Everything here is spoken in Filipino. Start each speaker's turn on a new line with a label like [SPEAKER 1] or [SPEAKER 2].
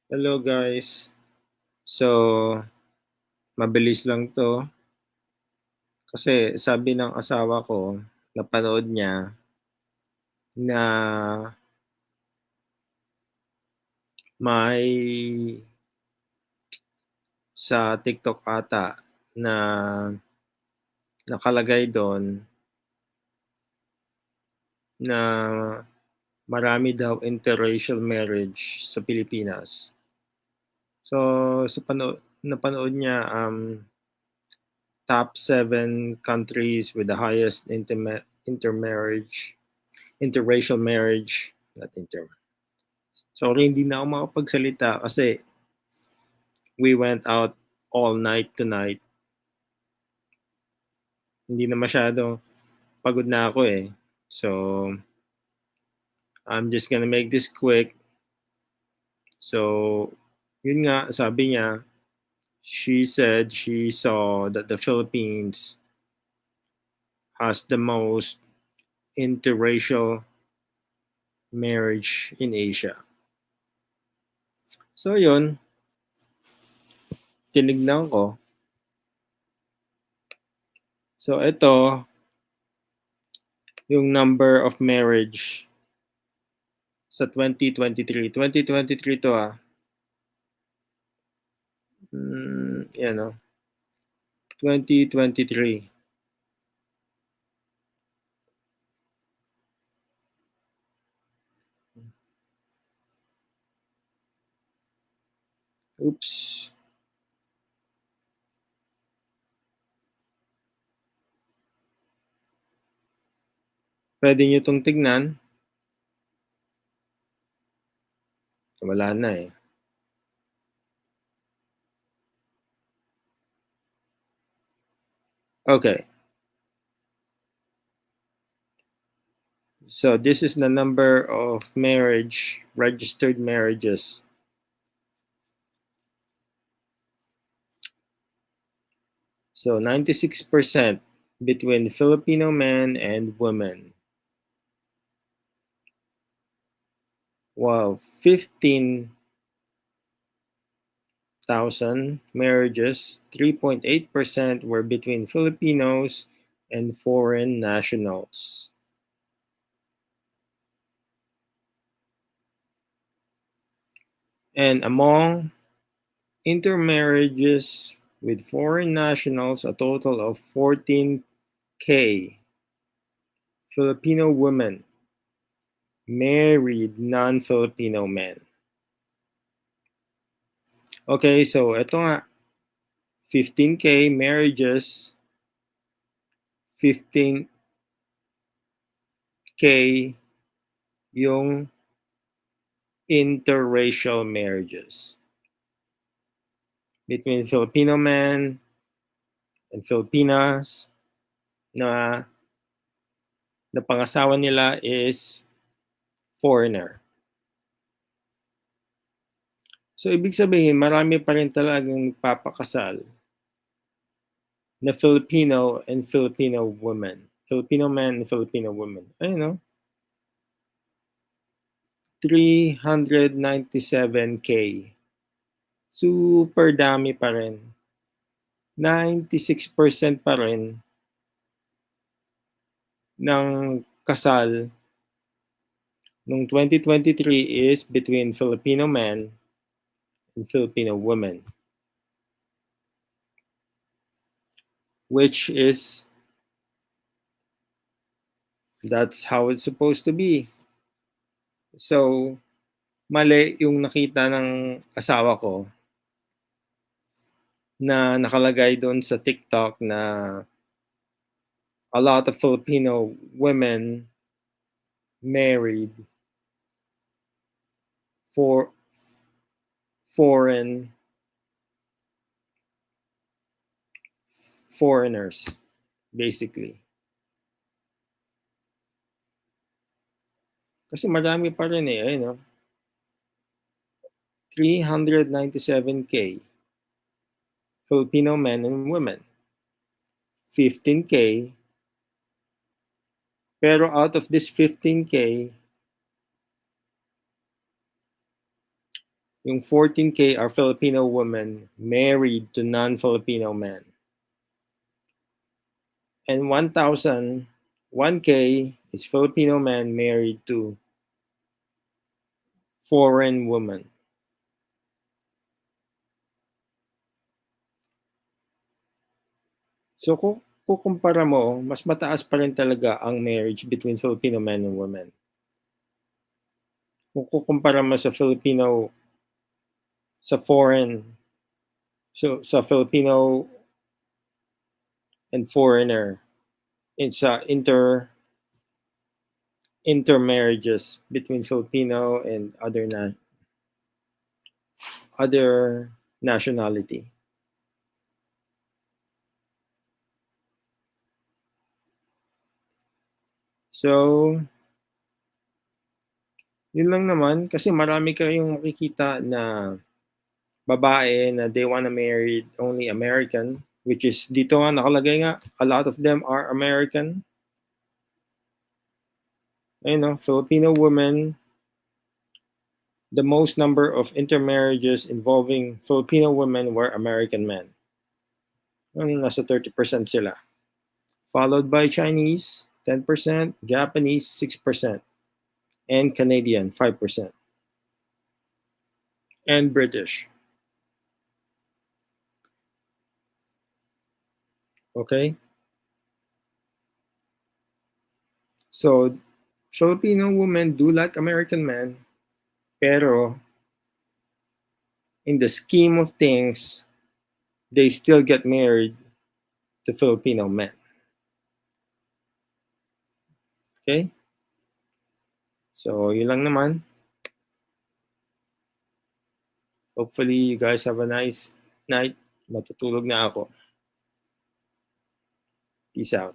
[SPEAKER 1] Hello guys. So, mabilis lang 'to kasi sabi ng asawa ko, napanood niya na may sa TikTok ata na nakalagay dun na marami daw interracial marriage sa Pilipinas. So, sa napanood niya, top 7 countries with the highest interracial marriage, not inter sorry hindi na ako makapagsalita kasi we went out all night tonight. Hindi na masyado, pagod na ako eh. So, I'm just gonna make this quick. So, yun nga, sabi niya, she said she saw that the Philippines has the most interracial marriage in Asia. So, yun, tinignan ko. So, ito, yung number of marriage sa 2023. 2023 to ah. Yan o. 2023. Oops. Pwede nyo 'tong tignan. Wala na eh. Okay. So this is the number of registered marriages. So 96% between Filipino men and women. While 15,000 marriages, 3.8% were between Filipinos and foreign nationals. And among intermarriages with foreign nationals, a total of 14K Filipino women married non-Filipino men. Okay, so ito nga, 15K marriages, 15K yung interracial marriages between Filipino men and Filipinas na pangasawa nila is foreigner. So ibig sabihin marami pa rin talagang nagpapakasal na Filipino and Filipino women. Filipino men and Filipino women. Ayun no? 397K. Super dami pa rin. 96% pa rin ng kasal noong 2023 is between Filipino men and Filipino women. Which is, that's how it's supposed to be. So, mali yung nakita ng asawa ko na nakalagay doon sa TikTok na a lot of Filipino women married for foreigners, basically. Kasi madami pa rin eh, ayun no? 397K Filipino men and women. 15K. Pero out of this 15K, Yung 14K are Filipino women married to non-Filipino men. And 1,001K is Filipino men married to foreign women. So kung kukumpara mo, mas mataas pa rin talaga ang marriage between Filipino men and women. Kung kukumpara mo sa Filipino, sa foreign, so sa Filipino and foreigner, it's intermarriages between Filipino and other nationality. So, yun lang naman kasi marami kayong makikita na babae na they wanna marry only American, which is dito nga nakalagay nga, a lot of them are American. You know, Filipino women, the most number of intermarriages involving Filipino women were American men. Nasa 30% sila. Followed by Chinese, 10%, Japanese, 6%, and Canadian, 5%, and British. Okay? So, Filipino women do like American men, pero in the scheme of things, they still get married to Filipino men. Okay? So, yun lang naman. Hopefully, you guys have a nice night. Matutulog na ako. Peace out.